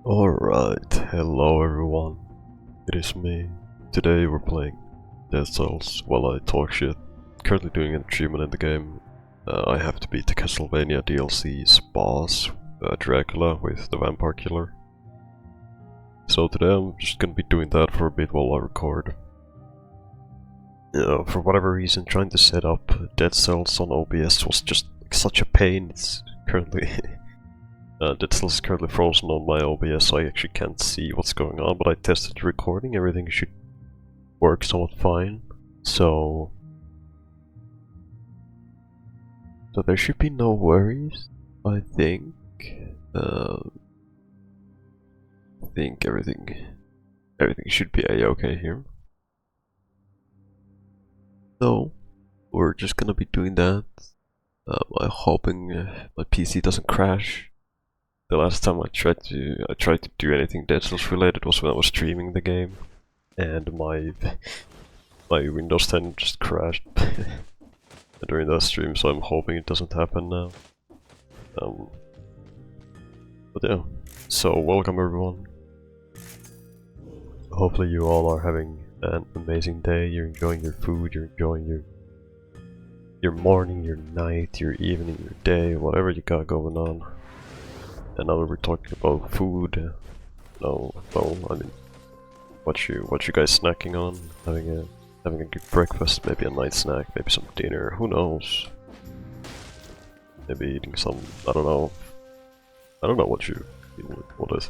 Alright, hello everyone, it is me. Today we're playing Dead Cells while I talk shit. Currently doing an achievement in the game. I have to beat the Castlevania DLC's boss, Dracula, with the vampire killer. So today I'm just gonna be doing that for a bit while I record. For whatever reason, trying to set up Dead Cells on OBS was just such a pain. It's currently Dead Cells is currently frozen on my OBS, so I actually can't see what's going on, but I tested the recording, everything should work somewhat fine, so there should be no worries, I think. I think everything should be a-okay here. So, we're just gonna be doing that. I'm hoping my PC doesn't crash. The last time I tried to do anything Dead Cells related was when I was streaming the game, and my Windows 10 just crashed during that stream. So I'm hoping it doesn't happen now. But yeah, so welcome everyone. Hopefully you all are having an amazing day. You're enjoying your food. You're enjoying your morning, your night, your evening, your day, whatever you got going on. And now that we're talking about food, I mean, what you guys snacking on? Having a good breakfast, maybe a night snack, maybe some dinner. Who knows? Maybe eating some. I don't know what you what is.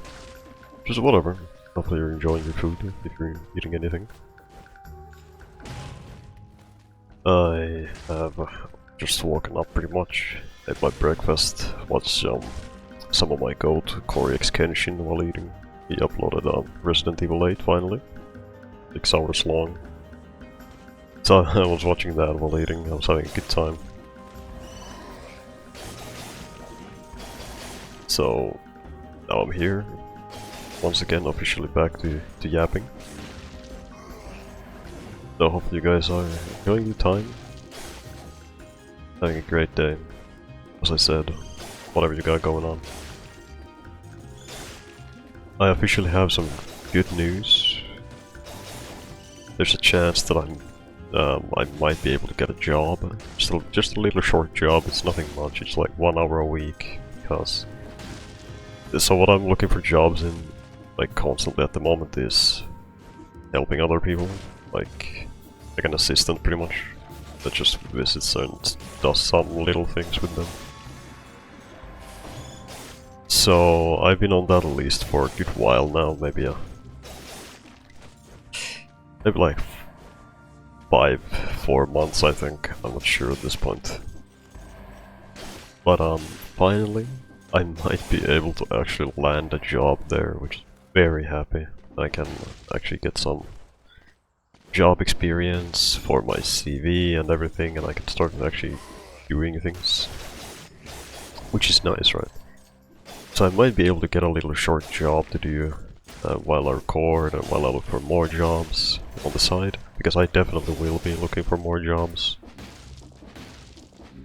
Just whatever. Hopefully you're enjoying your food if you're eating anything. I have just woken up pretty much. Had my breakfast. Watched some of my goat, Corey X Kenshin, while eating. He uploaded Resident Evil 8 finally. 6 hours long. So I was watching that while eating, I was having a good time. So now I'm here, once again officially back to Yapping. So hopefully you guys are enjoying your time. Having a great day, as I said. Whatever you got going on. I officially have some good news. There's a chance that I might be able to get a job. Just a little short job. It's nothing much. It's like 1 hour a week. So what I'm looking for jobs in, like constantly at the moment, is helping other people, like an assistant pretty much, that just visits and does some little things with them. So I've been on that list for a good while now, maybe like 4 months I think, I'm not sure at this point. But finally I might be able to actually land a job there, which is very happy. I can actually get some job experience for my CV and everything, and I can start actually doing things, which is nice, right? So I might be able to get a little short job to do while I record and while I look for more jobs on the side, because I definitely will be looking for more jobs.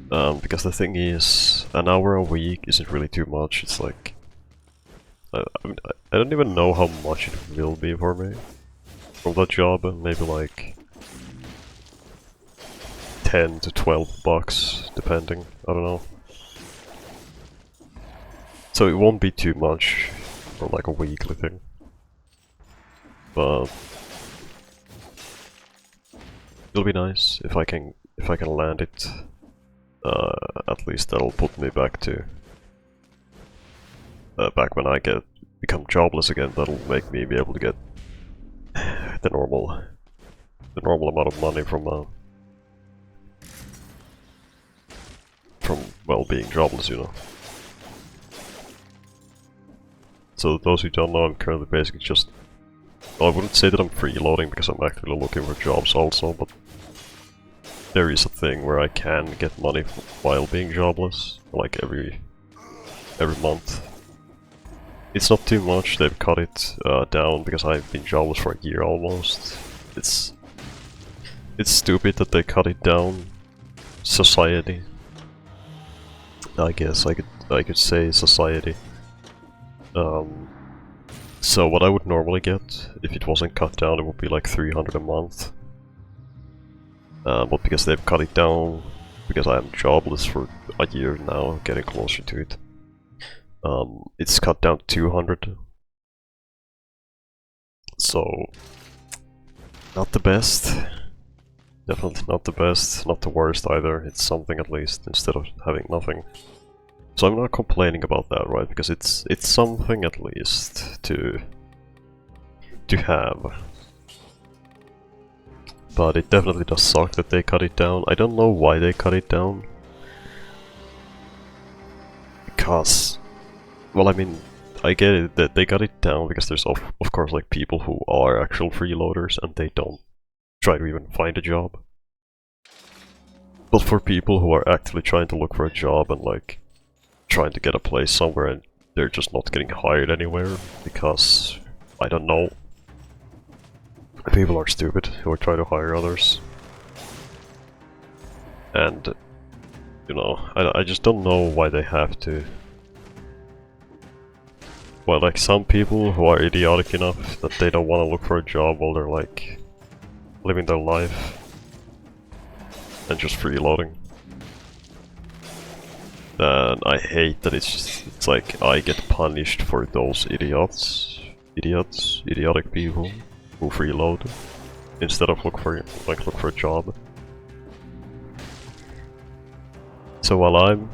Because the thing is, an hour a week isn't really too much. It's like, I don't even know how much it will be for me from that job. Maybe like 10 to 12 bucks, depending. I don't know. So it won't be too much for like a weekly thing, but it'll be nice if I can land it. At least that'll put me back to back when I become jobless again. That'll make me be able to get the normal amount of money from well, being jobless, you know. So those who don't know, I'm currently basically just... Well, I wouldn't say that I'm freeloading because I'm actively looking for jobs also, but there is a thing where I can get money while being jobless, like every month. It's not too much, they've cut it down because I've been jobless for a year almost. It's stupid that they cut it down. Society. I guess I could say society. So what I would normally get, if it wasn't cut down, it would be like 300 a month. But because they've cut it down, because I am jobless for a year now, getting closer to it, it's cut down to 200. So, not the best. Definitely not the best, not the worst either. It's something at least, instead of having nothing. So I'm not complaining about that, right? Because it's something at least to have. But it definitely does suck that they cut it down. I don't know why they cut it down. Because, well, I mean, I get it that they got it down because there's of course like people who are actual freeloaders and they don't try to even find a job. But for people who are actively trying to look for a job and like trying to get a place somewhere and they're just not getting hired anywhere because, I don't know, people are stupid who are trying to hire others. And, you know, I just don't know why they have to. Well, like some people who are idiotic enough that they don't want to look for a job while they're like living their life and just freeloading. And I hate that it's like I get punished for those idiotic people who freeload instead of look for a job. So while I'm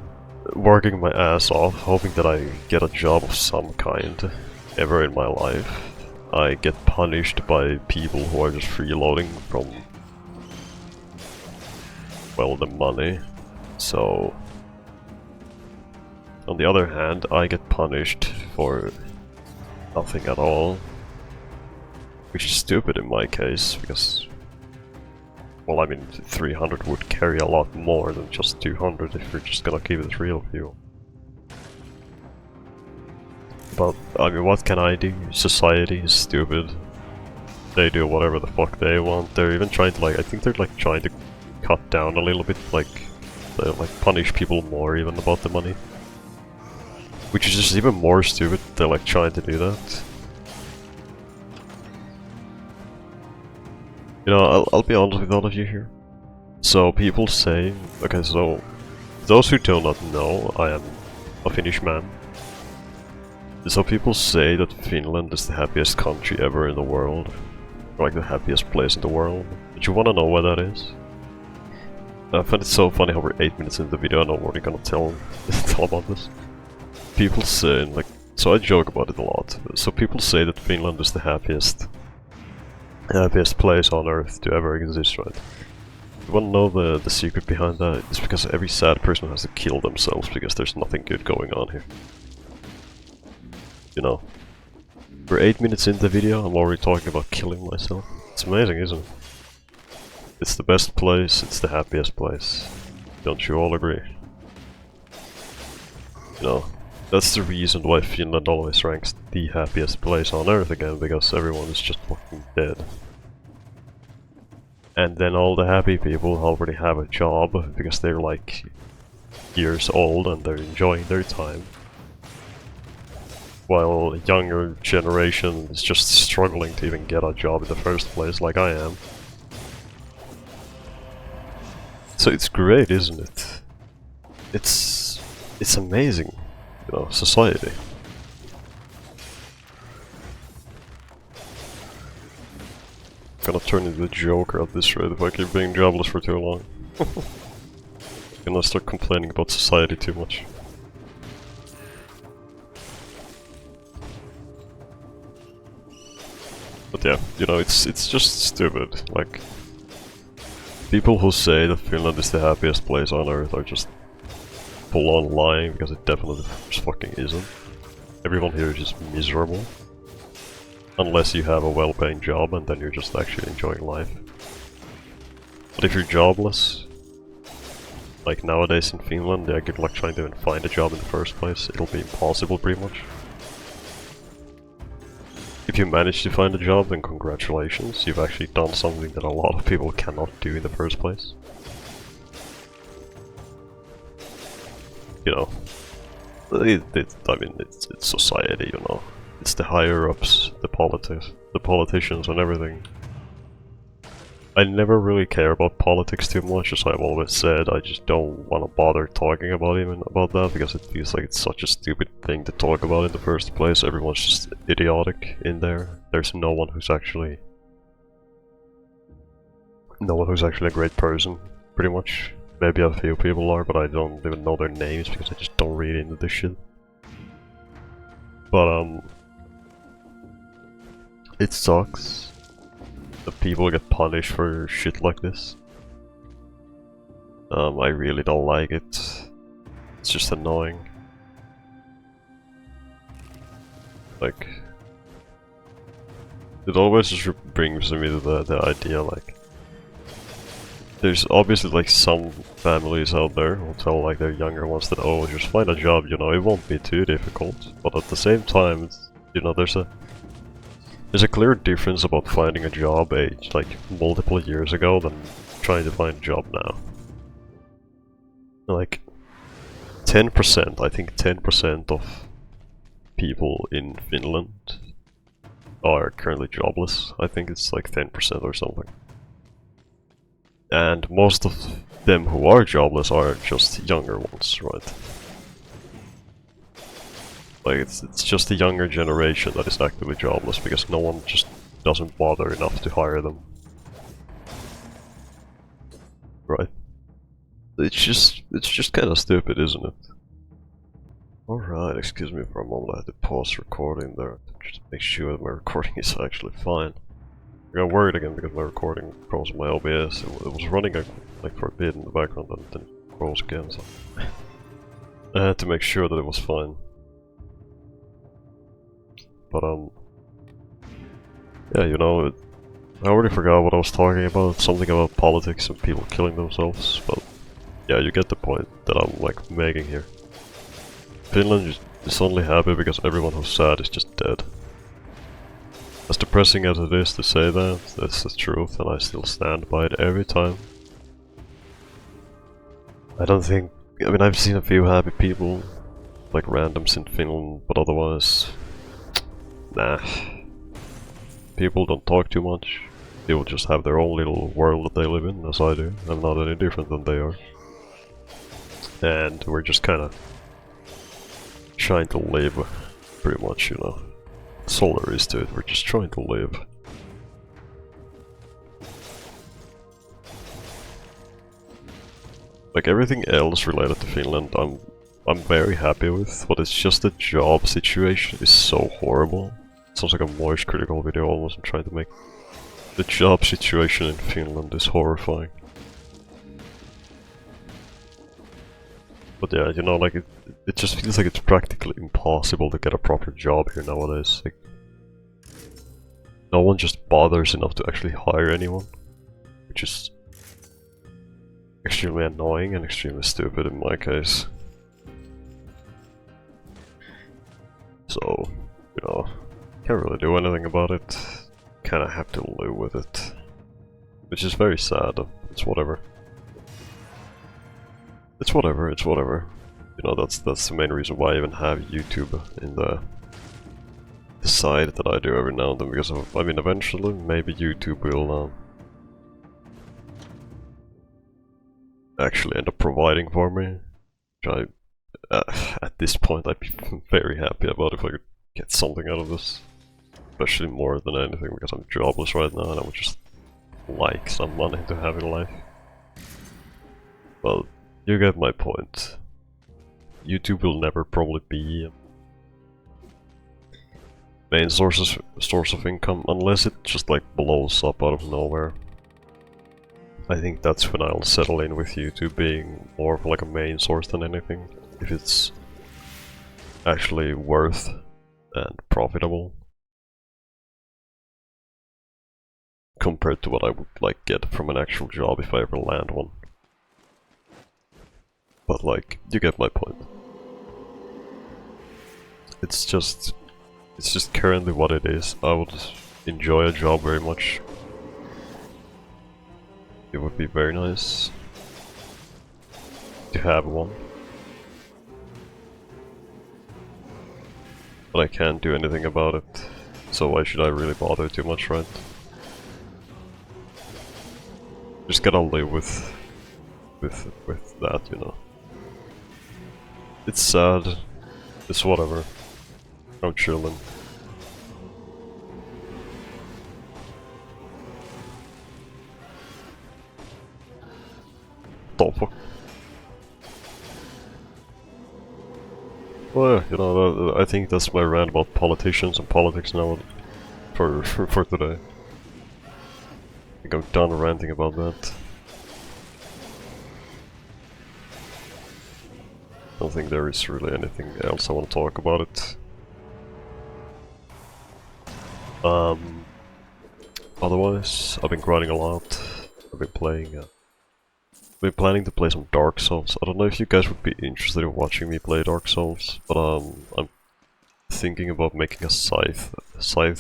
working my ass off, hoping that I get a job of some kind ever in my life, I get punished by people who are just freeloading from, well, the money. So on the other hand, I get punished for nothing at all, which is stupid in my case, because, well, I mean, 300 would carry a lot more than just 200 if we're just gonna keep it real with you. But, I mean, what can I do? Society is stupid. They do whatever the fuck they want. They're even trying to, like, I think they're, like, trying to cut down a little bit, like, they, like, punish people more even about the money. Which is just even more stupid, they're, like, trying to do that. You know, I'll be honest with all of you here. So people say, okay, so those who do not know, I am a Finnish man. So people say that Finland is the happiest country ever in the world, or like the happiest place in the world. Do you want to know where that is? I find it so funny how we're 8 minutes into the video and I'm already gonna tell about this. People say, like, so I joke about it a lot. So people say that Finland is the happiest place on earth to ever exist, right? You wanna know the secret behind that? It's because every sad person has to kill themselves because there's nothing good going on here. You know. We're 8 minutes into the video, I'm already talking about killing myself. It's amazing, isn't it? It's the best place, it's the happiest place. Don't you all agree? You know, that's the reason why Finland always ranks the happiest place on earth again, because everyone is just fucking dead. And then all the happy people already have a job, because they're like years old and they're enjoying their time. While a younger generation is just struggling to even get a job in the first place, like I am. So it's great, isn't it? It's amazing, you know, society. I'm gonna turn into the Joker at this rate if I keep being jobless for too long. I'm gonna start complaining about society too much. But yeah, you know, it's just stupid. Like, people who say that Finland is the happiest place on earth are just full-on lying, because it definitely just fucking isn't. Everyone here is just miserable. Unless you have a well-paying job and then you're just actually enjoying life. But if you're jobless, like nowadays in Finland, yeah, good luck trying to even find a job in the first place. It'll be impossible pretty much. If you manage to find a job, then congratulations, you've actually done something that a lot of people cannot do in the first place. You know, I mean, it's society, you know. it's the higher ups, the politicians and everything. I never really care about politics too much, as I've always said. I just don't want to bother talking about even about that because it feels like it's such a stupid thing to talk about in the first place. Everyone's just idiotic in there. There's no one who's actually a great person, pretty much. Maybe a few people are, but I don't even know their names because I just don't read into this shit. But it sucks that people get punished for shit like this. I really don't like it. It's just annoying. Like, it always just brings me to the idea, like, there's obviously like some families out there who tell like their younger ones that, oh, just find a job, you know, it won't be too difficult. But at the same time, you know, there's a clear difference about finding a job age like multiple years ago than trying to find a job now. Like 10%, I think 10% of people in Finland are currently jobless. I think it's like 10% or something. And most of them who are jobless are just younger ones, right? Like it's just the younger generation that is actively jobless because no one just doesn't bother enough to hire them. Right? It's just kind of stupid, isn't it? Alright, excuse me for a moment, I had to pause recording there just to make sure that my recording is actually fine. I got worried again because my recording froze my OBS. It was running like for a bit in the background and then it froze again, so I had to make sure that it was fine. But yeah, you know, I already forgot what I was talking about, something about politics and people killing themselves, but yeah, you get the point that I'm like making here. Finland is only happy because everyone who's sad is just dead. As depressing as it is to say that, that's the truth and I still stand by it every time. I mean, I've seen a few happy people, like randoms in Finland, but otherwise, nah. People don't talk too much. People just have their own little world that they live in, as I do. I'm not any different than they are. And we're just kinda trying to live, pretty much, you know. That's all there is to it, we're just trying to live. Like everything else related to Finland, I'm very happy with, but it's just the job situation is so horrible. It sounds like a voice critical video almost. I'm trying to make the job situation in Finland is horrifying. But yeah, you know, like it just feels like it's practically impossible to get a proper job here nowadays. Like, no one just bothers enough to actually hire anyone, which is extremely annoying and extremely stupid in my case. So, you know, can't really do anything about it. Kinda have to live with it. Which is very sad. It's whatever. It's whatever, it's whatever. You know, that's the main reason why I even have YouTube in the side that I do every now and then, because of, I mean, eventually maybe YouTube will actually end up providing for me. Which at this point I'd be very happy about if I could get something out of this. Especially more than anything because I'm jobless right now and I would just like some money to have in life. Well, you get my point. YouTube will never probably be main source of income unless it just like blows up out of nowhere. I think that's when I'll settle in with YouTube being more of like a main source than anything. If it's actually worth and profitable compared to what I would like get from an actual job if I ever land one. But like, you get my point. It's just currently what it is. I would enjoy a job very much. It would be very nice to have one. but I can't do anything about it. So why should I really bother too much, right? Just gotta live with that, you know. It's sad. It's whatever. I'm chilling. The fuck? Well, you know, I think that's my rant about politicians and politics now for today. I think I'm done ranting about that. I don't think there is really anything else I want to talk about it. Otherwise, I've been grinding a lot. I've been playing. Been planning to play some Dark Souls. I don't know if you guys would be interested in watching me play Dark Souls, but I'm thinking about making a scythe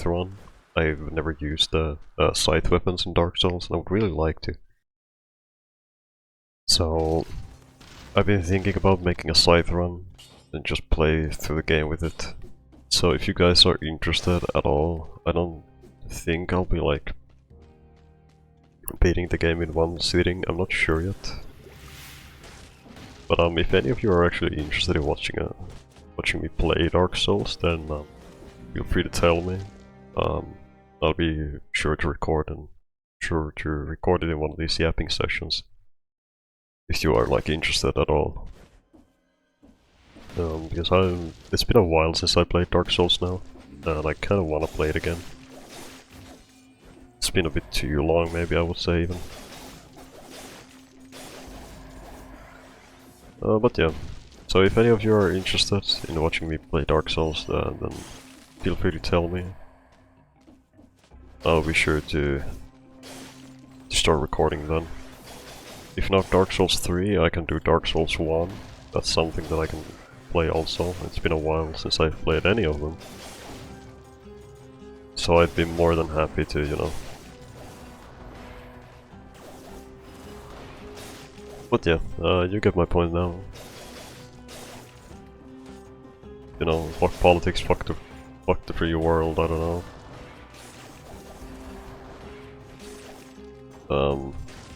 run. I've never used the scythe weapons in Dark Souls, and I would really like to. So I've been thinking about making a scythe run and just play through the game with it. So if you guys are interested at all, I don't think I'll be like beating the game in one sitting, I'm not sure yet. But if any of you are actually interested in watching me play Dark Souls, then feel free to tell me. I'll be sure to record it in one of these yapping sessions. If you are like interested at all. Because it's been a while since I played Dark Souls now, and I kind of want to play it again. It's been a bit too long, maybe I would say even. But yeah, so if any of you are interested in watching me play Dark Souls, then feel free to tell me. I'll be sure to start recording then. If not Dark Souls 3, I can do Dark Souls 1. That's something that I can play also. It's been a while since I've played any of them. So I'd be more than happy to, you know. But yeah, you get my point now. You know, fuck politics, fuck the free world, I don't know.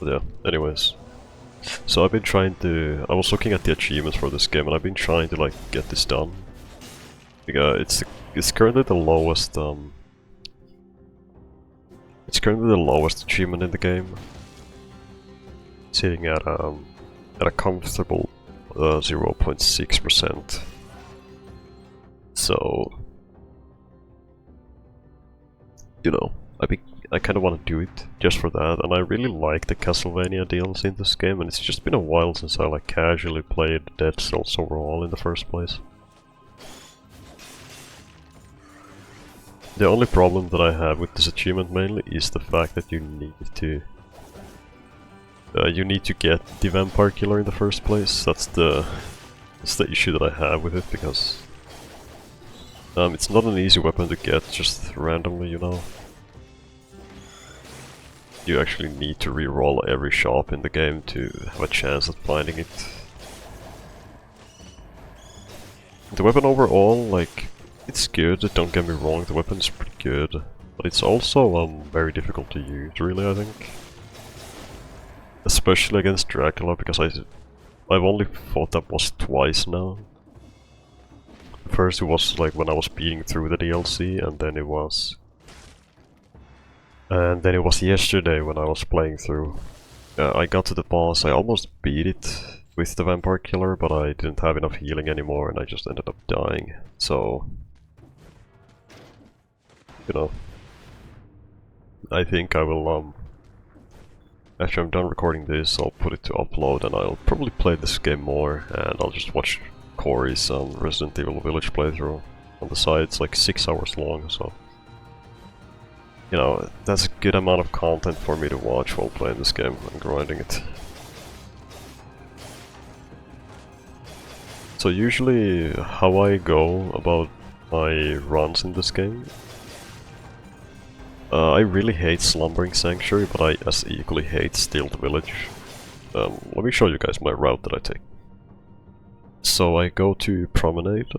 But yeah, anyways. So I've been trying to... I was looking at the achievements for this game and I've been trying to like get this done. Because it's currently the lowest it's currently the lowest achievement in the game. Sitting at a comfortable 0.6%. So, you know, I kind of want to do it just for that, and I really like the Castlevania DLC in this game, and it's just been a while since I like casually played Dead Cells overall in the first place. The only problem that I have with this achievement mainly is the fact that you need to get the vampire killer in the first place. That's the issue that I have with it, because it's not an easy weapon to get just randomly, you know. You actually need to re-roll every shop in the game to have a chance at finding it. The weapon overall, like, it's good, don't get me wrong, the weapon is pretty good, but it's also very difficult to use, really, I think. Especially against Dracula, because I've only fought that boss twice now. First it was like when I was beating through the DLC, and then it was yesterday when I was playing through. I got to the boss, I almost beat it with the vampire killer, but I didn't have enough healing anymore and I just ended up dying. So, you know, I think I will, after I'm done recording this, I'll put it to upload and I'll probably play this game more, and I'll just watch Corey's Resident Evil Village playthrough on the side. It's like 6 hours long, so you know, that's a good amount of content for me to watch while playing this game and grinding it. So usually how I go about my runs in this game, I really hate Slumbering Sanctuary, but I as equally hate Stealth Village. Let me show you guys my route that I take. So I go to Promenade,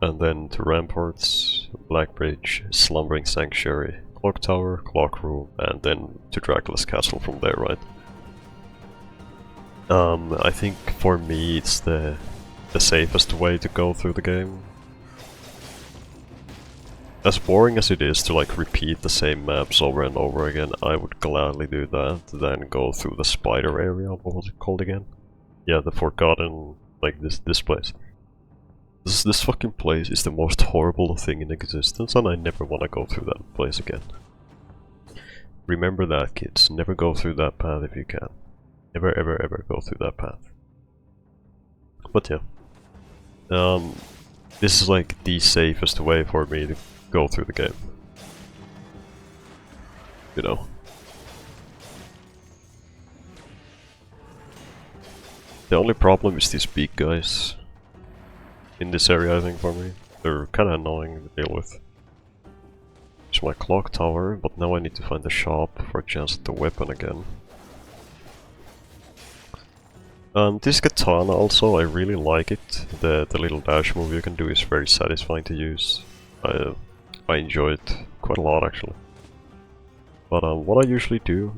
and then to Ramparts, Black Bridge, Slumbering Sanctuary, Clock Tower, Clock Room, and then to Dracula's Castle from there, right? I think for me it's the safest way to go through the game. As boring as it is to like repeat the same maps over and over again, I would gladly do that than go through the spider area. What was it called again? Yeah, the Forgotten, like this place. This fucking place is the most horrible thing in existence, and I never want to go through that place again. Remember that, kids. Never go through that path if you can. Never ever ever go through that path. But yeah. This is like the safest way for me to go through the game. You know. The only problem is these big guys in this area, I think, for me. They're kinda annoying to deal with. It's my clock tower, but now I need to find the shop for a chance at the weapon again. This katana also, I really like it. The little dash move you can do is very satisfying to use. I enjoy it quite a lot actually. But what I usually do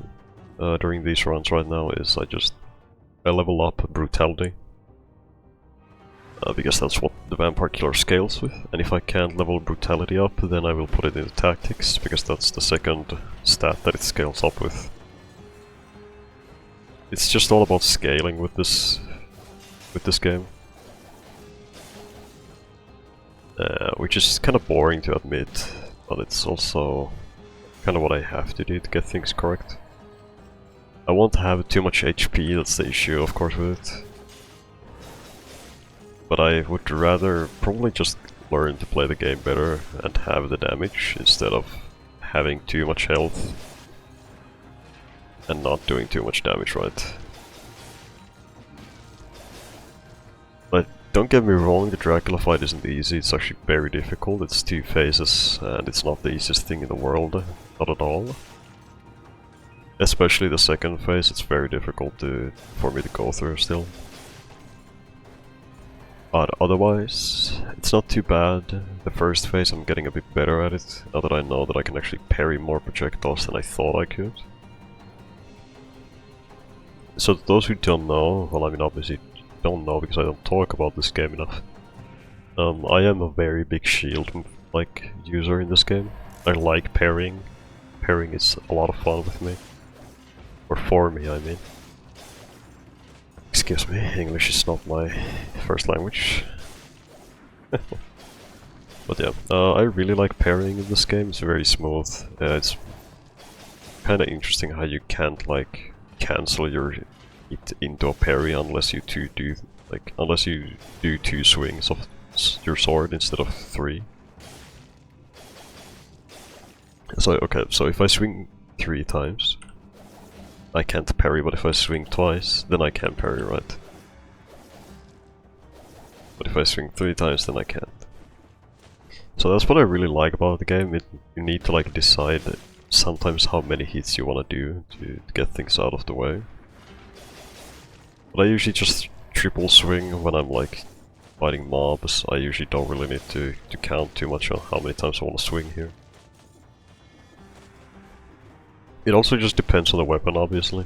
during these runs right now is I level up brutality. Because that's what the vampire killer scales with, and if I can't level brutality up, then I will put it into tactics, because that's the second stat that it scales up with. It's just all about scaling with this game. Which is kind of boring to admit, but it's also kind of what I have to do to get things correct. I won't have too much HP, that's the issue of course with it. But I would rather probably just learn to play the game better and have the damage instead of having too much health and not doing too much damage, right? But don't get me wrong, the Dracula fight isn't easy, it's actually very difficult. It's 2 phases and it's not the easiest thing in the world, not at all. Especially the second phase, it's very difficult for me to go through still. But otherwise, it's not too bad. The first phase I'm getting a bit better at it, now that I know that I can actually parry more projectiles than I thought I could. So those who don't know, well I mean obviously don't know because I don't talk about this game enough. I am a very big shield user in this game. I like parrying. Parrying is a lot of fun with me. Or for me, I mean. Excuse me, English is not my first language. But yeah, I really like parrying in this game, it's very smooth. It's kinda interesting how you can't like cancel it into a parry unless you do 2 swings of your sword instead of 3. So okay, so if I swing 3 times, I can't parry, but if I swing twice, then I can parry, right? But if I swing 3 times, then I can't. So that's what I really like about the game. You need to like decide sometimes how many hits you want to do to get things out of the way. But I usually just triple swing when I'm like fighting mobs. I usually don't really need to count too much on how many times I want to swing here. It also just depends on the weapon, obviously.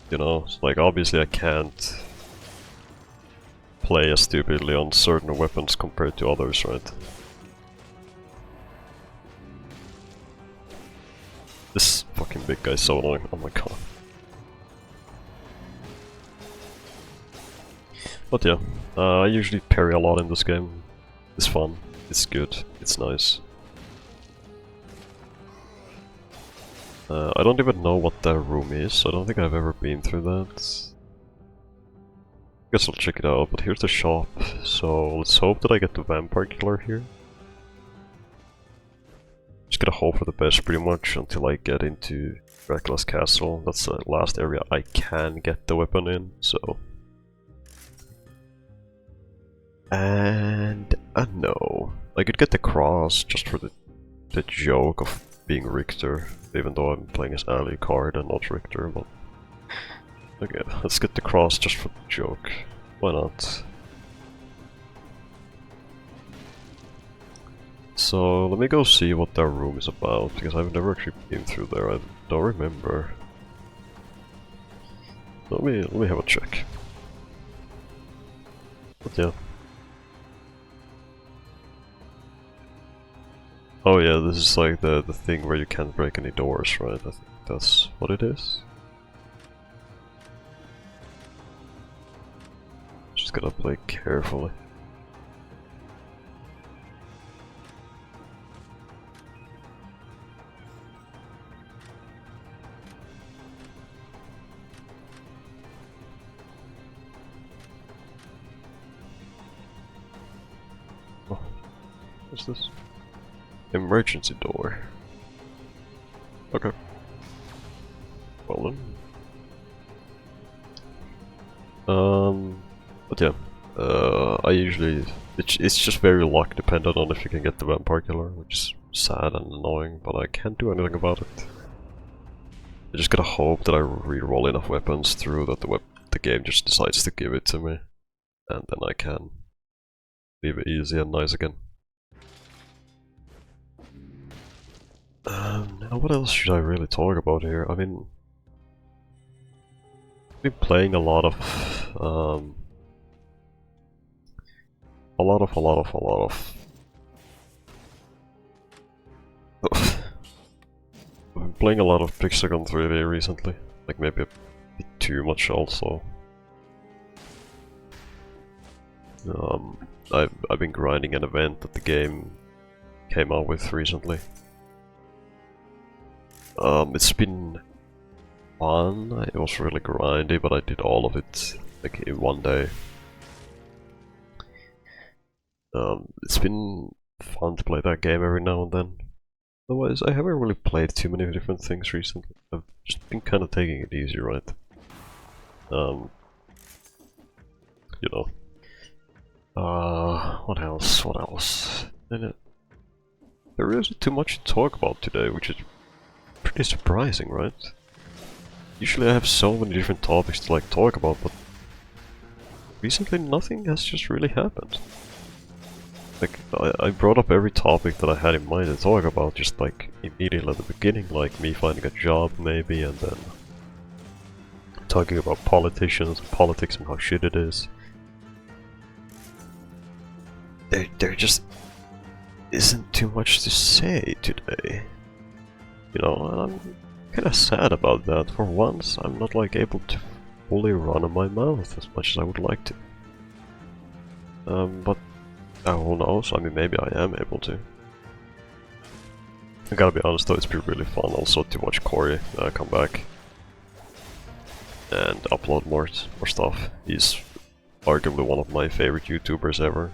You know, like obviously I can't play as stupidly on certain weapons compared to others, right? This fucking big guy's so annoying, oh my god. But yeah, I usually parry a lot in this game. It's fun. It's good, it's nice. I don't even know what that room is, I don't think I've ever been through that. Guess I'll check it out, but here's the shop, so let's hope that I get the vampire killer here. Just gotta hope for the best pretty much until I get into Dracula's castle. That's the last area I can get the weapon in, so... And no. I could get the cross just for the joke of being Richter, even though I'm playing as Alucard and not Richter, but... Okay, let's get the cross just for the joke. Why not? So let me go see what their room is about, because I've never actually been through there. I don't remember. Let me have a check. But yeah. Oh yeah, this is like the thing where you can't break any doors, right? I think that's what it is. Just gotta play carefully. Oh, what's this? Emergency door. Okay. Well then. But yeah. I usually it's just very luck dependent on if you can get the vampire killer, which is sad and annoying, but I can't do anything about it. I just gotta hope that I re-roll enough weapons through that the game just decides to give it to me, and then I can leave it easy and nice again. Now what else should I really talk about here? I mean, I've been playing a lot of I've been playing a lot of Pixagon 3D recently, like maybe a bit too much also. I've been grinding an event that the game came out with recently. It's been fun. It was really grindy, but I did all of it like in one day. It's been fun to play that game every now and then. Otherwise, I haven't really played too many different things recently. I've just been kind of taking it easy, right? You know. What else? What else? There isn't too much to talk about today, which is pretty surprising, right? Usually I have so many different topics to like talk about, but recently nothing has just really happened. Like, I brought up every topic that I had in mind to talk about, just like immediately at the beginning, like me finding a job maybe, and then talking about politicians and politics and how shit it is. There just isn't too much to say today. You know, and I'm kinda sad about that. For once, I'm not like able to fully run my mouth as much as I would like to. But who knows? I mean, maybe I am able to. I gotta be honest though, it's been really fun also to watch Corey come back and upload more stuff. He's arguably one of my favorite YouTubers ever.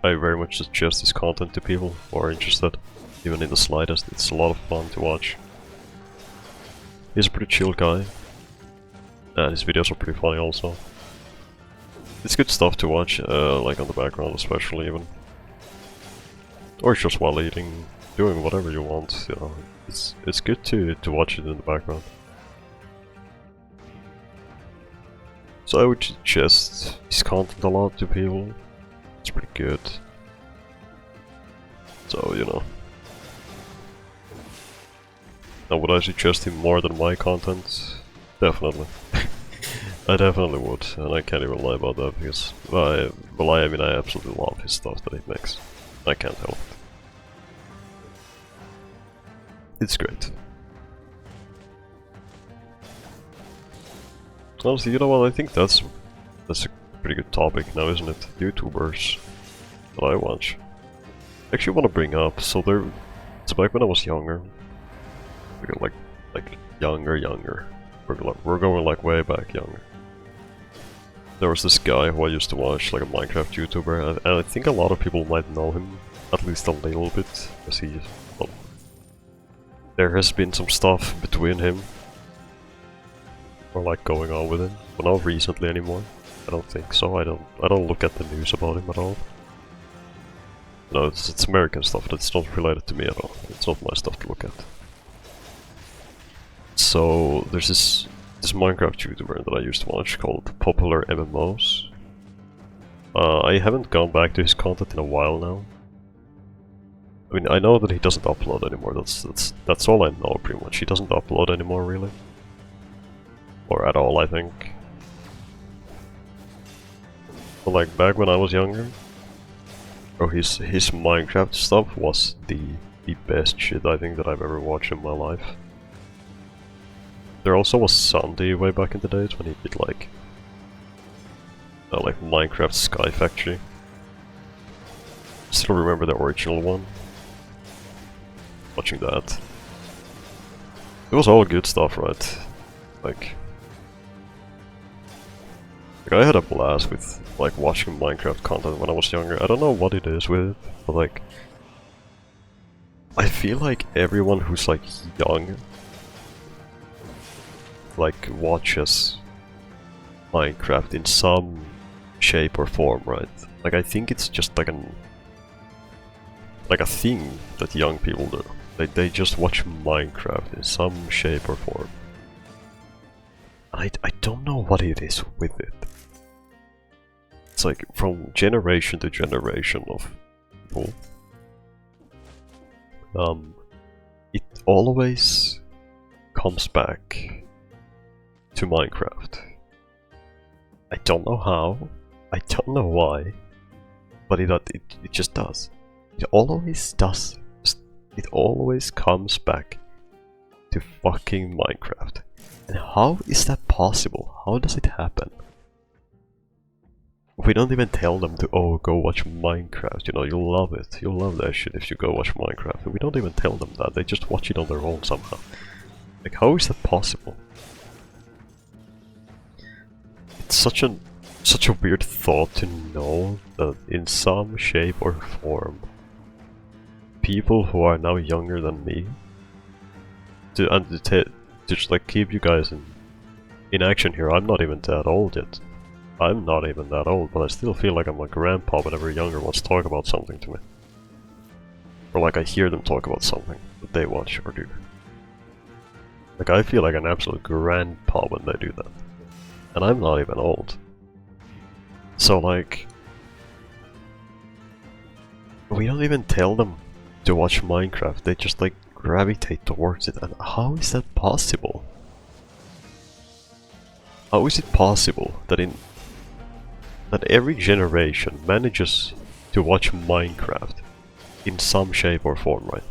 I very much suggest his content to people who are interested, even in the slightest. It's a lot of fun to watch. He's a pretty chill guy, and his videos are pretty funny also. It's good stuff to watch, like on the background especially even. Or just while eating, doing whatever you want, you know. It's good to watch it in the background. So I would suggest his content a lot to people. It's pretty good. So, you know. Now would I suggest him more than my content? Definitely. I definitely would, and I can't even lie about that, because I mean I absolutely love his stuff that he makes. I can't help it. It's great. Honestly, you know what, I think that's a pretty good topic now, isn't it? YouTubers that I watch. I actually want to bring up, so back when I was younger, like younger. We're going like way back younger. There was this guy who I used to watch, like a Minecraft YouTuber, and I think a lot of people might know him, at least a little bit, because well, there has been some stuff between him, or like going on with him, but not recently anymore. I don't think so. I don't look at the news about him at all. No, it's American stuff. That's not related to me at all. It's not my stuff to look at. So there's this this Minecraft YouTuber that I used to watch called Popular MMOs. I haven't gone back to his content in a while now. I mean, I know that he doesn't upload anymore. That's all I know pretty much. He doesn't upload anymore, really, or at all, I think. But like back when I was younger, oh, his Minecraft stuff was the best shit I think that I've ever watched in my life. There also was Sandy way back in the days when he did like Minecraft Sky Factory. Still remember the original one. Watching that. It was all good stuff, right? Like I had a blast with like watching Minecraft content when I was younger. I don't know what it is with it, but like I feel like everyone who's like young like watches Minecraft in some shape or form, right? Like I think it's just like a thing that young people do. They just watch Minecraft in some shape or form. I don't know what it is with it. It's like from generation to generation of people. It always comes back to Minecraft. I don't know how, I don't know why, but it just does. It always does. It always comes back to fucking Minecraft. And how is that possible? How does it happen? We don't even tell them to, oh, go watch Minecraft, you know, you'll love it. You'll love that shit if you go watch Minecraft. And we don't even tell them that, they just watch it on their own somehow. Like, how is that possible? It's such a weird thought to know that in some shape or form, people who are now younger than me, to just like keep you guys in action here, I'm not even that old yet. I'm not even that old, but I still feel like I'm a grandpa whenever younger ones talk about something to me. Or like I hear them talk about something that they watch or do. Like I feel like an absolute grandpa when they do that. And I'm not even old. So like, we don't even tell them to watch Minecraft, they just like gravitate towards it. And how is that possible? How is it possible that every generation manages to watch Minecraft in some shape or form, right?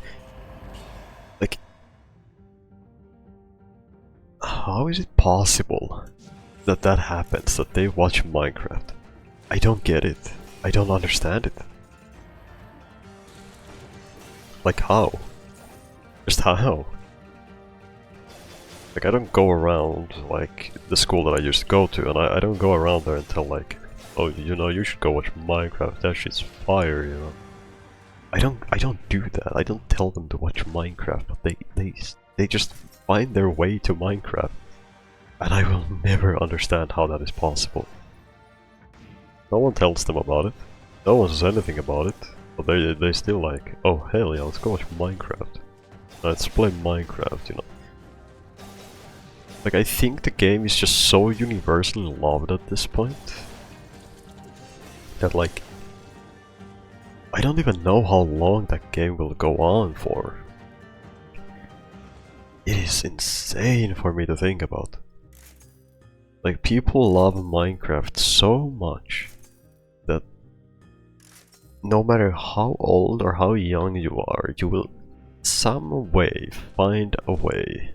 Like, how is it possible that that happens, that they watch Minecraft? I don't get it. I don't understand it. Like how? Just how? Like I don't go around like the school that I used to go to, and I don't go around there and tell like, oh, you know, you should go watch Minecraft, that shit's fire, you know. I don't do that. I don't tell them to watch Minecraft, but they just find their way to Minecraft. And I will never understand how that is possible. No one tells them about it. No one says anything about it. But they still like, oh hell yeah, let's go watch Minecraft. Let's play Minecraft, you know. Like I think the game is just so universally loved at this point that like I don't even know how long that game will go on for. It is insane for me to think about. Like people love Minecraft so much that no matter how old or how young you are, you will some way find a way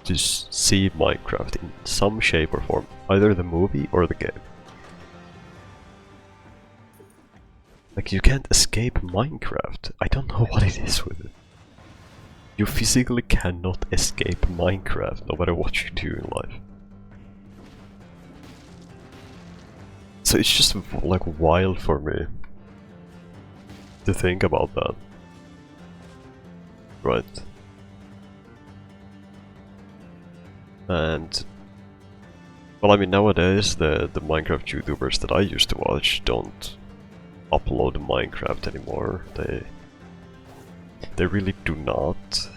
to see Minecraft in some shape or form, either the movie or the game. Like you can't escape Minecraft. I don't know what it is with it. You physically cannot escape Minecraft no matter what you do in life. So it's just like wild for me to think about that. Right. And well, I mean nowadays the Minecraft YouTubers that I used to watch don't upload Minecraft anymore. They really do not.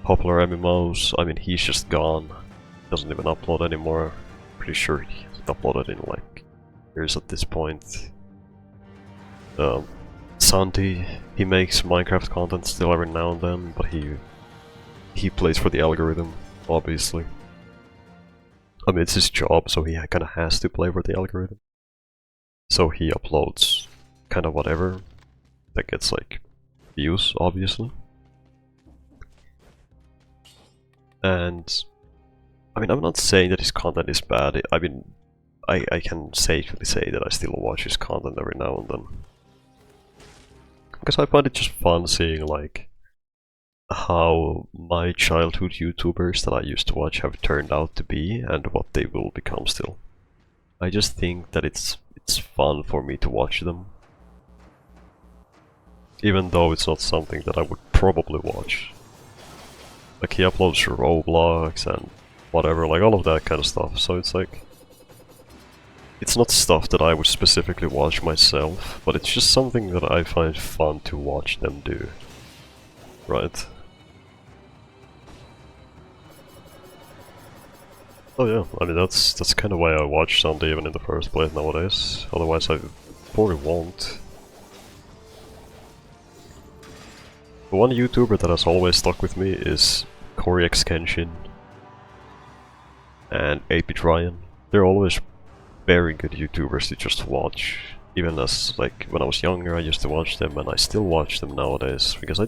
Popular MMOs, I mean he's just gone. doesn't even upload anymore. Pretty sure he hasn't uploaded in like years at this point. Santi, he makes Minecraft content still every now and then, but he plays for the algorithm, obviously. I mean, it's his job, so he kinda has to play for the algorithm. So he uploads kinda whatever that gets like views, obviously. And I mean, I'm not saying that his content is bad. I mean, I can safely say that I still watch his content every now and then. Because I find it just fun seeing like how my childhood YouTubers that I used to watch have turned out to be and what they will become still. I just think that it's fun for me to watch them. Even though it's not something that I would probably watch. Like he uploads Roblox and whatever, like all of that kind of stuff, so it's like... It's not stuff that I would specifically watch myself, but it's just something that I find fun to watch them do. Right? Oh yeah, I mean that's kind of why I watch Sunday even in the first place nowadays, otherwise I probably won't. The one YouTuber that has always stuck with me is Corey Kenshin and 8-Bit Ryan. They're always very good YouTubers to just watch. Even as like when I was younger I used to watch them, and I still watch them nowadays because I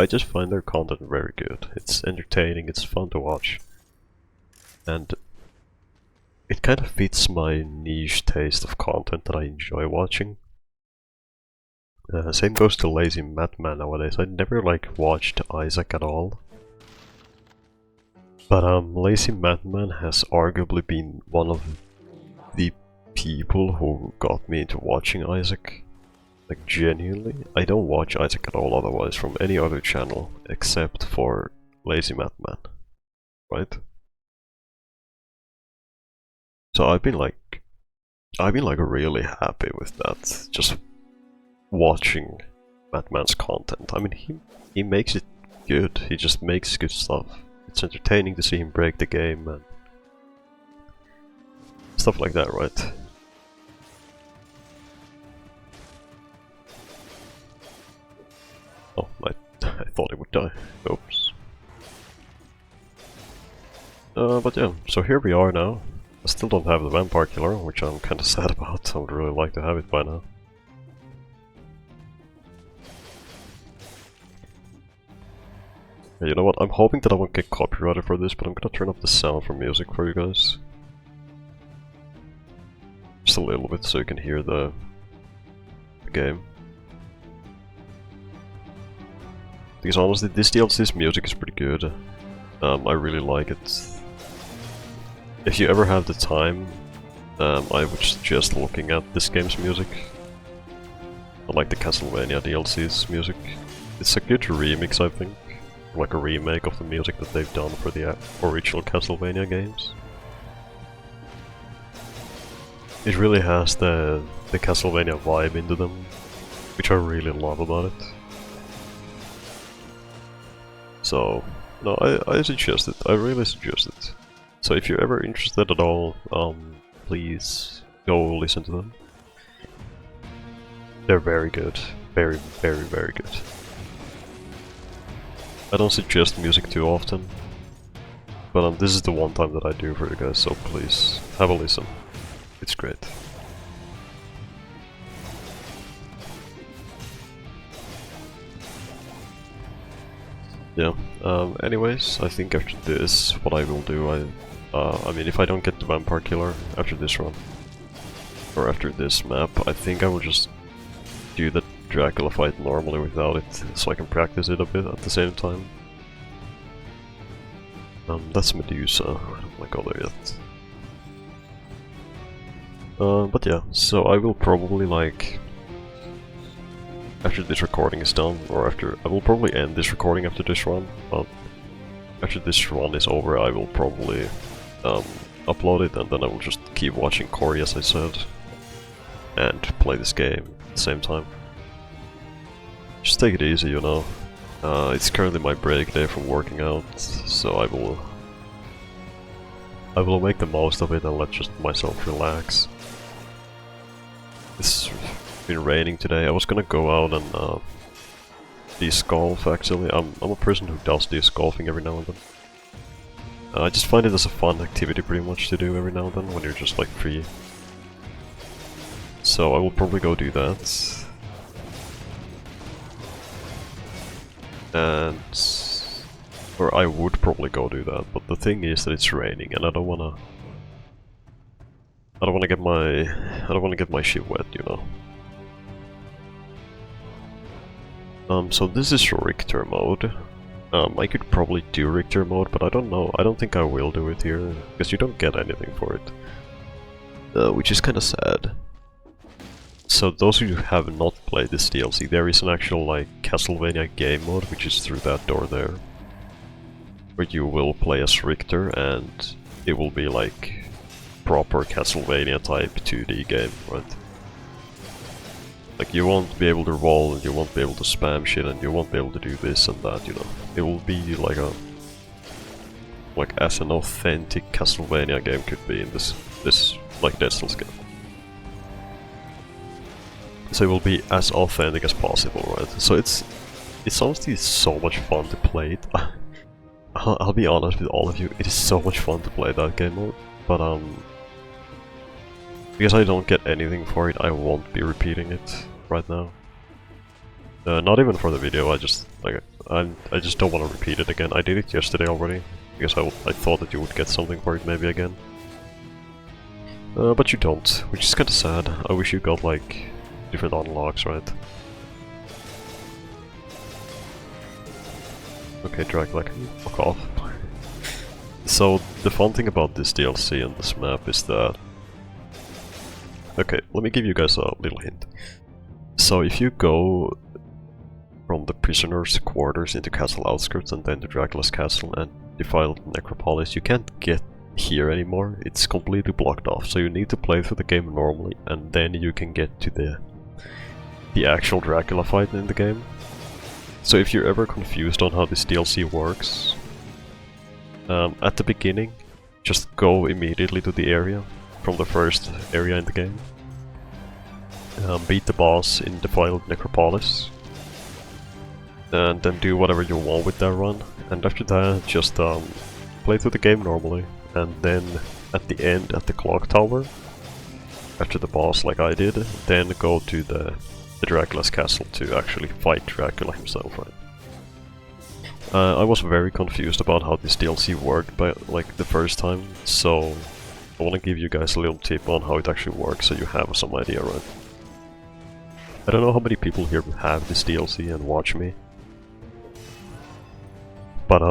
just find their content very good. It's entertaining, it's fun to watch. And it kind of fits my niche taste of content that I enjoy watching. Same goes to Lazy Madman nowadays. I never like watched Isaac at all. But Lazy Madman has arguably been one of the people who got me into watching Isaac. Like genuinely. I don't watch Isaac at all otherwise from any other channel except for Lazy Madman. Right? So I've been like really happy with that. Just watching Madman's content. I mean, he makes it good. He just makes good stuff. It's entertaining to see him break the game and stuff like that, right? Oh, I thought it would die. Oops. But yeah, so here we are now. I still don't have the vampire killer, which I'm kinda sad about. I would really like to have it by now. You know what, I'm hoping that I won't get copyrighted for this, but I'm gonna turn up the sound for music for you guys. Just a little bit so you can hear the game. Because honestly, this DLC's music is pretty good. I really like it. If you ever have the time, I would suggest looking at this game's music. I like the Castlevania DLC's music. It's a good remix, I think. Like a remake of the music that they've done for the original Castlevania games. It really has the Castlevania vibe into them, which I really love about it. So, no, I suggest it. I really suggest it. So if you're ever interested at all, please go listen to them. They're very good. Very, very, very good. I don't suggest music too often, but this is the one time that I do for you guys, so please have a listen. It's great. Yeah, anyways, I think after this, what I will do, I mean, if I don't get the vampire killer after this run, or after this map, I think I will just do the Dracula fight normally without it, so I can practice it a bit at the same time. That's Medusa, I don't want to go there yet. But yeah, so I will probably like... After this recording is done, or I will probably end this recording after this run, but after this run is over I will probably upload it, and then I will just keep watching Corey as I said, and play this game at the same time. Just take it easy, you know. It's currently my break day from working out, so I will I will make the most of it and let just myself relax. It's been raining today. I was gonna go out and de-sculpt actually. I'm a person who does de-sculpting every now and then. I just find it as a fun activity pretty much to do every now and then when you're just like free. So I will probably go do that. And or I would probably go do that, but the thing is that it's raining and I don't wanna get my shit wet, you know. So this is Richter mode. I could probably do Richter mode, but I don't know. I don't think I will do it here, because you don't get anything for it. Which is kinda sad. So those who have not played this DLC, there is an actual like Castlevania game mode, which is through that door there. Where you will play as Richter, and it will be like proper Castlevania type 2D game, right? Like you won't be able to roll, and you won't be able to spam shit, and you won't be able to do this and that, you know. It will be like as an authentic Castlevania game could be in this like Dead Cells game. So it will be as authentic as possible, right? So it's honestly so much fun to play it. I'll be honest with all of you, it is so much fun to play that game mode, but because I don't get anything for it, I won't be repeating it right now. Not even for the video. I just don't want to repeat it again. I did it yesterday already because I thought that you would get something for it maybe again, but you don't, which is kind of sad. I wish you got like different unlocks, right? Okay, Dracula, can you fuck off? So the fun thing about this DLC and this map is that... Okay, let me give you guys a little hint. So if you go from the prisoner's quarters into castle outskirts and then to Dracula's castle and defiled necropolis, you can't get here anymore. It's completely blocked off, so you need to play through the game normally, and then you can get to the actual Dracula fight in the game. So if you're ever confused on how this DLC works, at the beginning, just go immediately to the area from the first area in the game. Beat the boss in Defiled Necropolis, and then do whatever you want with that run. And after that, just play through the game normally, and then at the end, at the clock tower, after the boss like I did, then go to the Dracula's castle to actually fight Dracula himself, right? I was very confused about how this DLC worked by like the first time, so I want to give you guys a little tip on how it actually works so you have some idea, right? I don't know how many people here have this DLC and watch me, but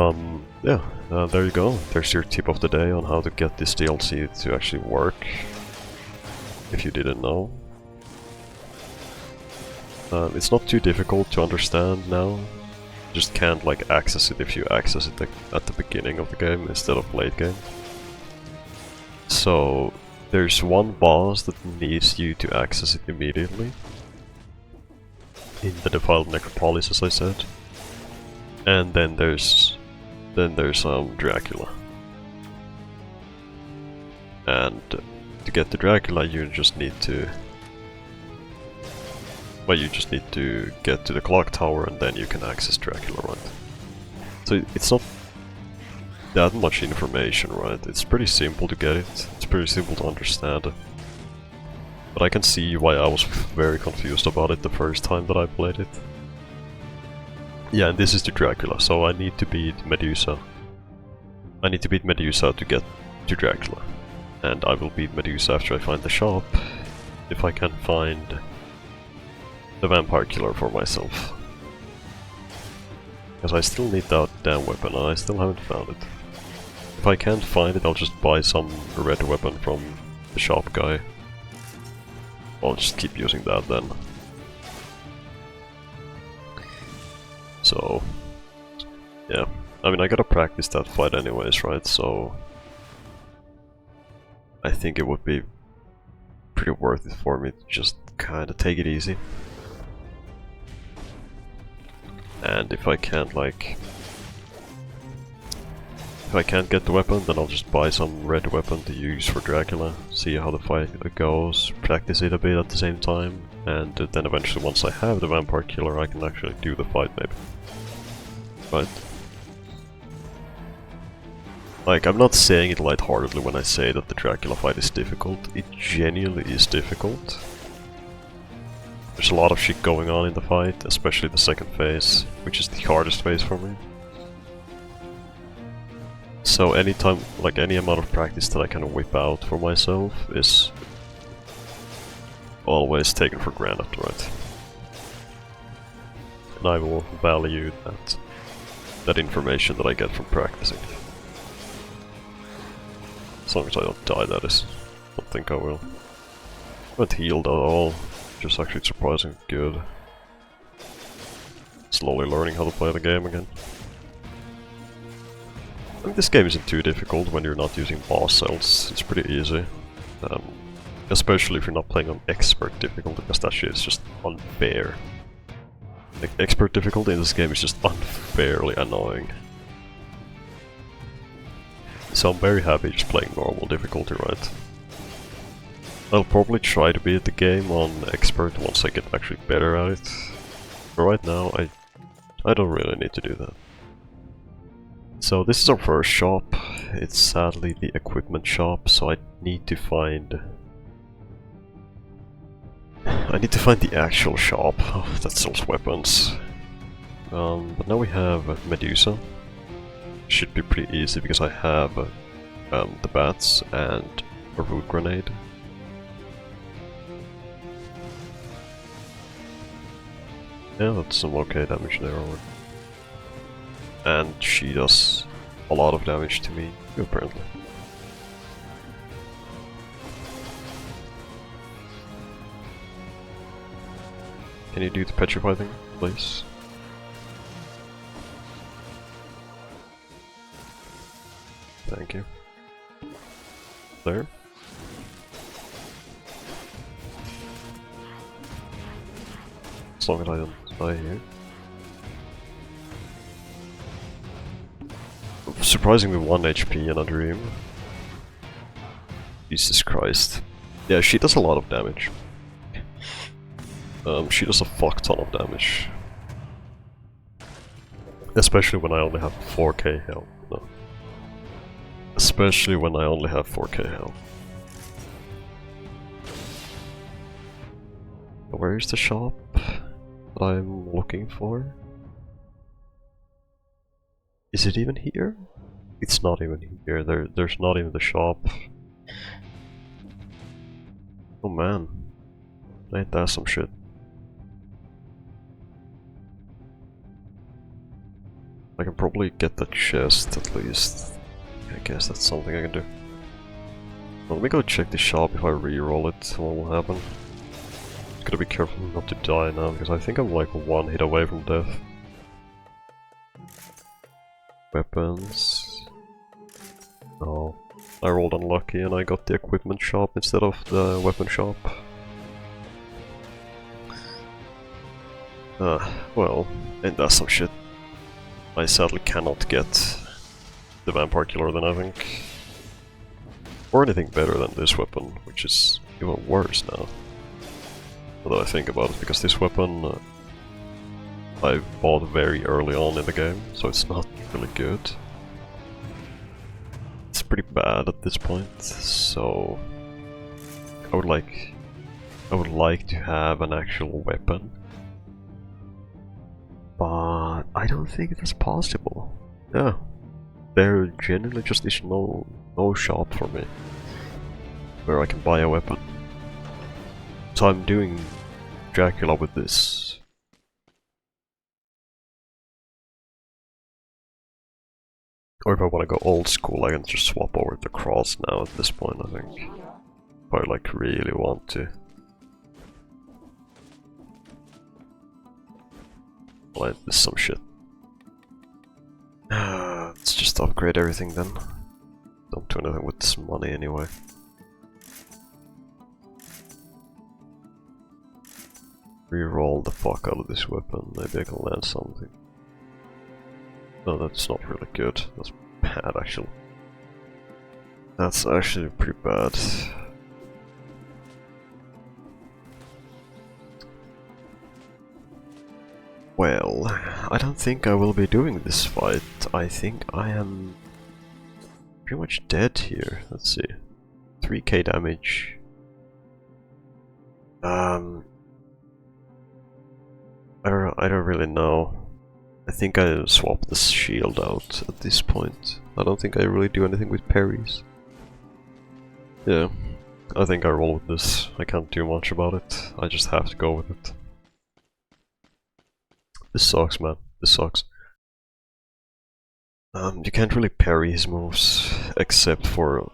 yeah, there you go. There's your tip of the day on how to get this DLC to actually work, if you didn't know. It's not too difficult to understand now. You just can't like access it if you access it at the beginning of the game instead of late game. So there's one boss that needs you to access it immediately in the Defiled Necropolis, as I said, and then there's Dracula. And to get to Dracula, you just need to get to the clock tower, and then you can access Dracula, right? So it's not that much information, right? It's pretty simple to get it. It's pretty simple to understand. But I can see why I was very confused about it the first time that I played it. Yeah, and this is the Dracula, so I need to beat Medusa. I need to beat Medusa to get to Dracula. And I will beat Medusa after I find the shop, if I can find the vampire killer for myself. Because I still need that damn weapon and I still haven't found it. If I can't find it, I'll just buy some red weapon from the shop guy. I'll just keep using that then. So, yeah. I mean, I gotta practice that fight anyways, right? So, I think it would be pretty worth it for me to just kinda take it easy. And if I can't, like, If I can't get the weapon, then I'll just buy some red weapon to use for Dracula, see how the fight goes, practice it a bit at the same time, and then eventually once I have the vampire killer I can actually do the fight maybe. Right? Like, I'm not saying it lightheartedly when I say that the Dracula fight is difficult. It genuinely is difficult. There's a lot of shit going on in the fight, especially the second phase, which is the hardest phase for me. So anytime, like any amount of practice that I can whip out for myself is always taken for granted, right? And I will value that information that I get from practicing. As long as I don't die, that is. I don't think I will. I haven't healed at all, which is actually surprisingly good. Slowly learning how to play the game again. I think this game isn't too difficult when you're not using boss cells. It's pretty easy. Especially if you're not playing on expert difficulty, because that shit is just unfair. Like, expert difficulty in this game is just unfairly annoying. So I'm very happy just playing normal difficulty, right? I'll probably try to beat the game on expert once I get actually better at it. But right now, I don't really need to do that. So this is our first shop. It's sadly the equipment shop, so I need to find the actual shop that sells weapons. But now we have Medusa. Should be pretty easy because I have the bats and a root grenade. Yeah, that's some okay damage there. And she does a lot of damage to me, apparently. Can you do the petrify thing, please? Thank you. There. As long as I don't die here. Surprisingly 1 HP in a dream. Jesus Christ. Yeah, she does a lot of damage. She does a fuck ton of damage. Especially when I only have 4k health. No. Especially when I only have 4k health. Where is the shop that I'm looking for? Is it even here? It's not even here. There's not even the shop. Oh man. Ain't that some shit. I can probably get the chest at least. I guess that's something I can do. Well, let me go check the shop. If I re-roll it, what will happen? Gotta be careful not to die now, because I think I'm like 1 hit away from death. Weapons. Oh, I rolled unlucky and I got the equipment shop instead of the weapon shop. Well, ain't that some shit. I sadly cannot get the vampire killer then, I think. Or anything better than this weapon, which is even worse now. Although I think about it, because this weapon I bought very early on in the game, so it's not really good. It's pretty bad at this point, so I would like to have an actual weapon. But I don't think that's possible. Yeah. There genuinely just is no shop for me where I can buy a weapon. So I'm doing Dracula with this. Or if I want to go old school, I can just swap over the cross now at this point, I think. If I like really want to. Like this some shit. Let's just upgrade everything then. Don't do anything with this money anyway. Reroll the fuck out of this weapon, maybe I can land something. No, that's not really good. That's bad, actually. That's actually pretty bad. Well, I don't think I will be doing this fight. I think I am pretty much dead here. Let's see. 3k damage. I don't really know. I think I swapped the shield out at this point. I don't think I really do anything with parries. Yeah, I think I roll with this. I can't do much about it. I just have to go with it. This sucks, man. This sucks. You can't really parry his moves, except for...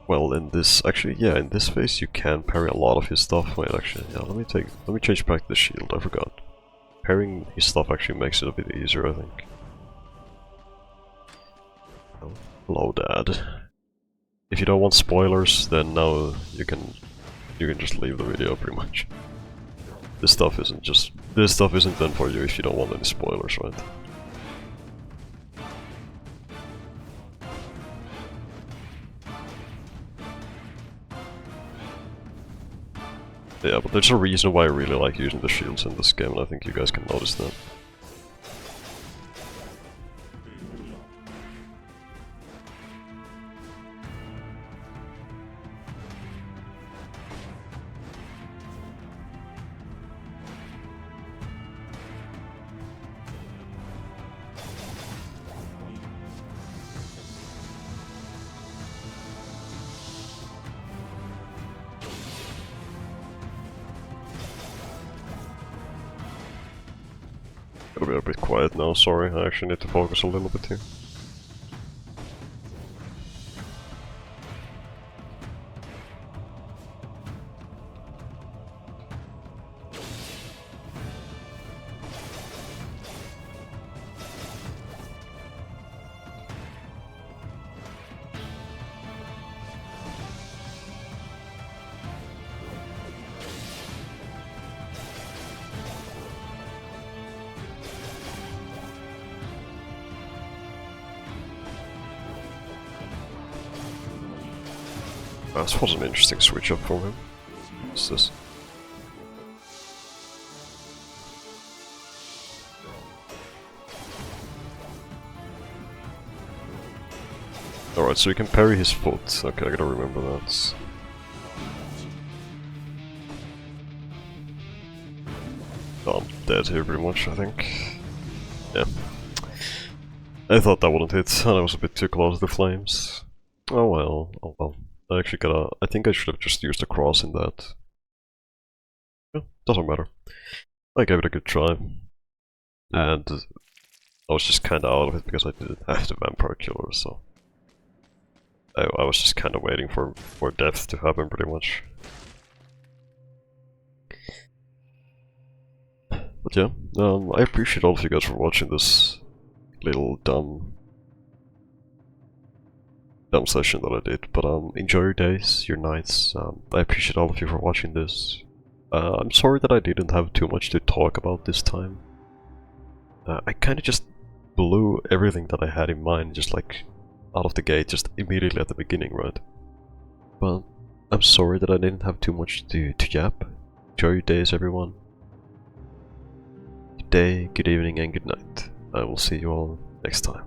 Well, in this... Actually, yeah, in this phase you can parry a lot of his stuff. Wait, actually, yeah, let me change back the shield, I forgot. Parrying his stuff actually makes it a bit easier, I think. Oh, hello, Dad. If you don't want spoilers, then now you can just leave the video, pretty much. This stuff isn't done for you if you don't want any spoilers, right? Yeah, but there's a reason why I really like using the shields in this game, and I think you guys can notice that. Gotta be a bit quiet now, sorry, I actually need to focus a little bit here. This was an interesting switch up for him. What's this? Alright, so you can parry his foot. Okay, I gotta remember that. Oh, I'm dead here pretty much, I think. Yeah. I thought that wouldn't hit, and I was a bit too close to the flames. Oh well, oh well. I think I should have just used a cross in that. Yeah, doesn't matter. I gave it a good try. And I was just kinda out of it because I didn't have the vampire killer, so... I was just kinda waiting for death to happen, pretty much. But yeah, I appreciate all of you guys for watching this little dumb session that I did, but enjoy your days, your nights. I appreciate all of you for watching this. I'm sorry that I didn't have too much to talk about this time. I kinda just blew everything that I had in mind, just like out of the gate, just immediately at the beginning, right? But I'm sorry that I didn't have too much to yap. Enjoy your days, everyone. Good day, good evening, and good night. I will see you all next time.